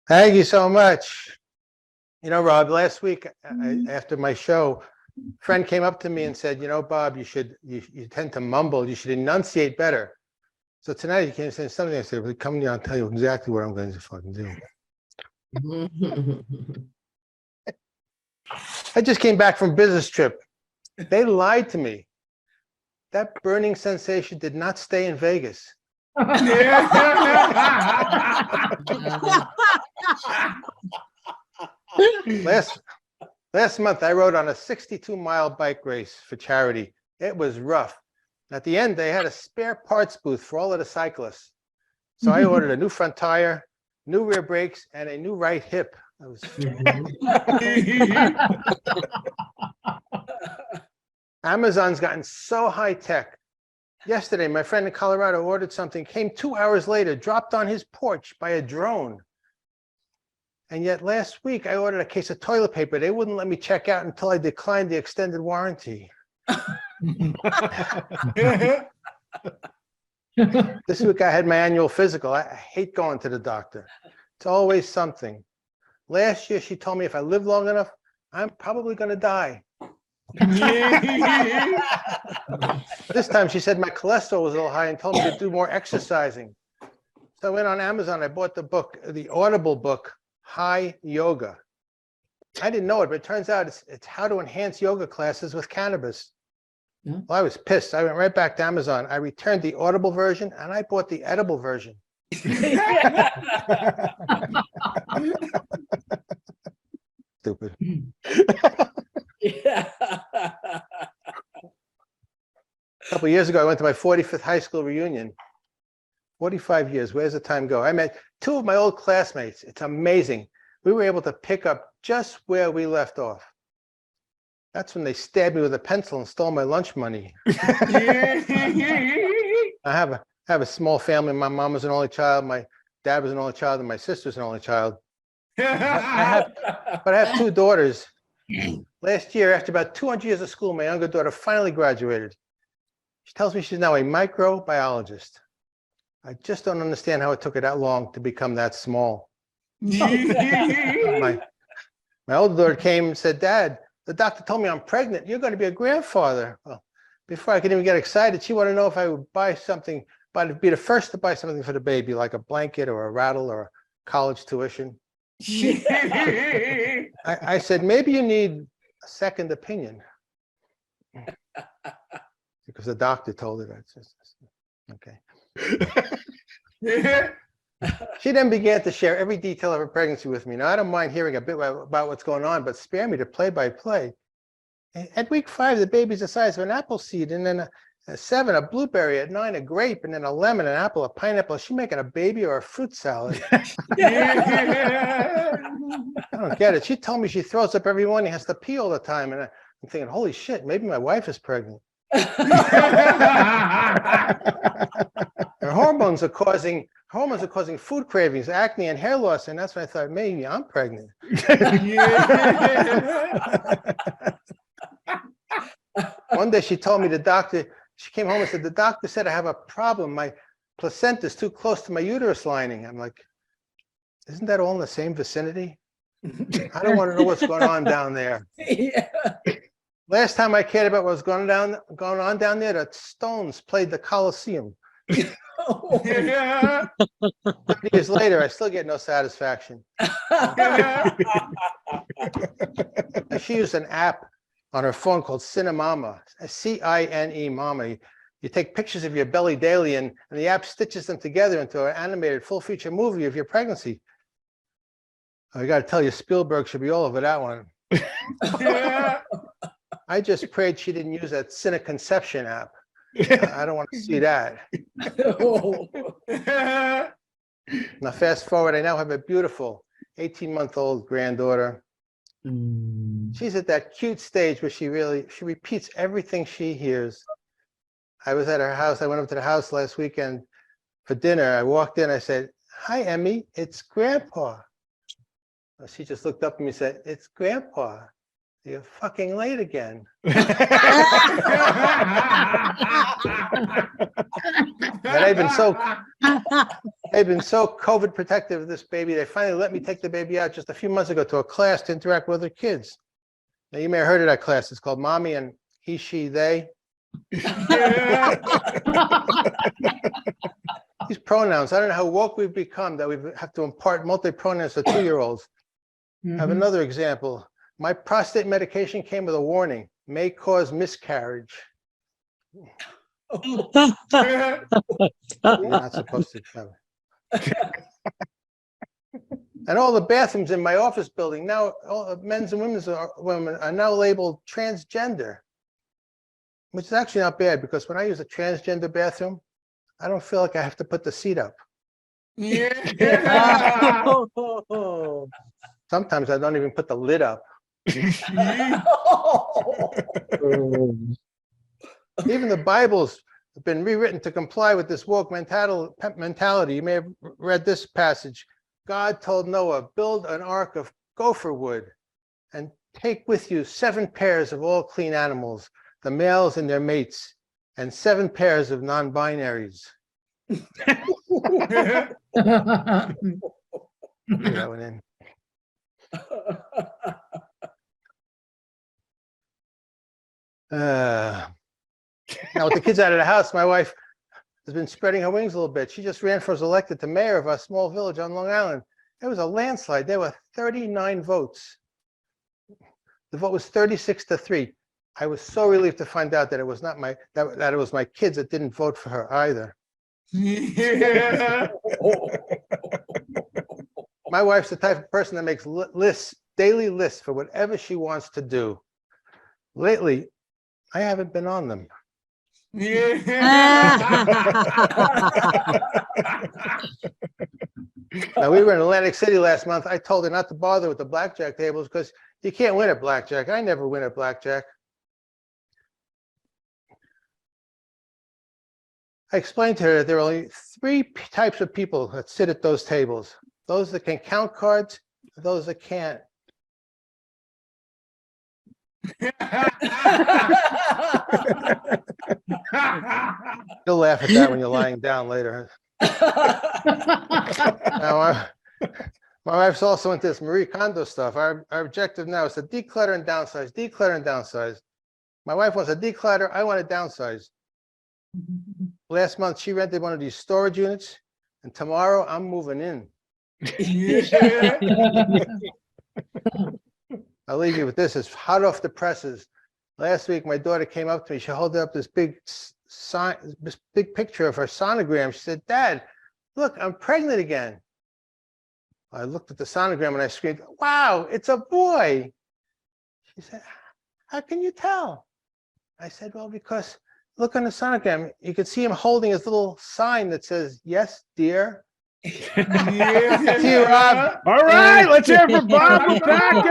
Thank you so much. You know, Rob, last week after my show, a friend came up to me and said, Bob, you tend to mumble. You should enunciate better. So tonight you came saying something. I said, well, come here, I'll tell you exactly what I'm going to fucking do. I just came back from a business trip. They lied to me. That burning sensation did not stay in Vegas. Last month, I rode on a 62-mile bike race for charity. It was rough. At the end, they had a spare parts booth for all of the cyclists. So I ordered a new front tire, new rear brakes, and a new right hip. Amazon's gotten so high tech. Yesterday, my friend in Colorado ordered something, came 2 hours later, dropped on his porch by a drone. And yet last week, I ordered a case of toilet paper. They wouldn't let me check out until I declined the extended warranty. This week, I had my annual physical. I hate going to the doctor. It's always something. Last year, she told me if I live long enough, I'm probably going to die. This time, she said my cholesterol was a little high and told me to do more exercising. So I went on Amazon. I bought the book, the Audible book, High Yoga. I didn't know it, but it turns out it's how to enhance yoga classes with cannabis. Yeah. Well, I was pissed. I went right back to Amazon. I returned the Audible version and I bought the edible version. Stupid. Yeah. A couple of years ago, I went to my 45th high school reunion. 45 years. Where's the time go? I met two of my old classmates. It's amazing. We were able to pick up just where we left off. That's when they stabbed me with a pencil and stole my lunch money. I have a small family. My mom was an only child. My dad was an only child, and my sister's an only child. But I have two daughters. Last year, after about 200 years of school, my younger daughter finally graduated. She tells me she's now a microbiologist. I just don't understand how it took her that long to become that small. My older daughter came and said, Dad, the doctor told me I'm pregnant. You're going to be a grandfather. Well, before I could even get excited, she wanted to know if I would buy something, but I'd be the first to buy something for the baby, like a blanket or a rattle or a college tuition. I said, maybe you need a second opinion. Because the doctor told her that. Okay. She then began to share every detail of her pregnancy with me. Now, I don't mind hearing a bit about what's going on, but spare me the play-by-play. At week 5, the baby's the size of an apple seed, and then at 7, a blueberry, at 9, a grape, and then a lemon, an apple, a pineapple. Is she making a baby or a fruit salad? I don't get it. She told me she throws up every morning, has to pee all the time, and I'm thinking, holy shit, maybe my wife is pregnant. Her hormones are causing food cravings, acne, and hair loss, and that's when I thought maybe I'm pregnant. One day she told me she came home and said, the doctor said I have a problem. My placenta is too close to my uterus lining. I'm like, isn't that all in the same vicinity? I don't want to know what's going on down there. Yeah. Last time I cared about what was going on down there, the Stones played the Coliseum. 30 years later, I still get no satisfaction. She used an app on her phone called Cinemama, C-I-N-E Mama. You take pictures of your belly daily, and the app stitches them together into an animated full-feature movie of your pregnancy. I got to tell you, Spielberg should be all over that one. I just prayed she didn't use that Cineconception app. I don't want to see that. Now, fast forward, I now have a beautiful 18-month-old granddaughter. She's at that cute stage where she repeats everything she hears. I was at her house. I went up to the house last weekend for dinner. I walked in. I said, "Hi, Emmy. It's Grandpa." She just looked up at me and said, "It's Grandpa." You're fucking late again. But they've been so COVID protective of this baby. They finally let me take the baby out just a few months ago to a class to interact with other kids. Now you may have heard of that class. It's called Mommy and He, She, They. These pronouns, I don't know how woke we've become that we have to impart multi-pronouns to 2-year-olds. I have another example. My prostate medication came with a warning, may cause miscarriage. You're not supposed to have it. And all the bathrooms in my office building now, all the men's and women are now labeled transgender, which is actually not bad because when I use a transgender bathroom, I don't feel like I have to put the seat up. Sometimes I don't even put the lid up. Even the Bibles have been rewritten to comply with this woke mentality. You may have read this passage. God told Noah, build an ark of gopher wood and take with you 7 pairs of all clean animals, the males and their mates, and 7 pairs of non-binaries. That went in. Now with the kids out of the house, my wife has been spreading her wings a little bit. She just ran for, was elected to mayor of a small village on Long Island. It was a landslide. There were 39 votes. The vote was 36-3. I was so relieved to find out that it was not that it was my kids that didn't vote for her either. Yeah. My wife's the type of person that makes daily lists for whatever she wants to do. Lately, I haven't been on them. Yeah. Now, we were in Atlantic City last month. I told her not to bother with the blackjack tables because you can't win at blackjack. I never win at blackjack. I explained to her that there are only 3 types of people that sit at those tables. Those that can count cards, those that can't. You'll laugh at that when you're lying down later. Now, my wife's also into this Marie Kondo stuff. Our objective now is to declutter and downsize, declutter and downsize. My wife wants to declutter, I want to downsize. Last month, she rented one of these storage units, and tomorrow I'm moving in. I'll leave you with this. It's hot off the presses. Last week, my daughter came up to me. She held up this big picture of her sonogram. She said, "Dad, look, I'm pregnant again." I looked at the sonogram and I screamed, "Wow, it's a boy." She said, "How can you tell?" I said, "Well, because look on the sonogram. You can see him holding his little sign that says, 'Yes, dear.'" Yeah. See you, Rob. All right, let's hear it for Bob Lopatkin.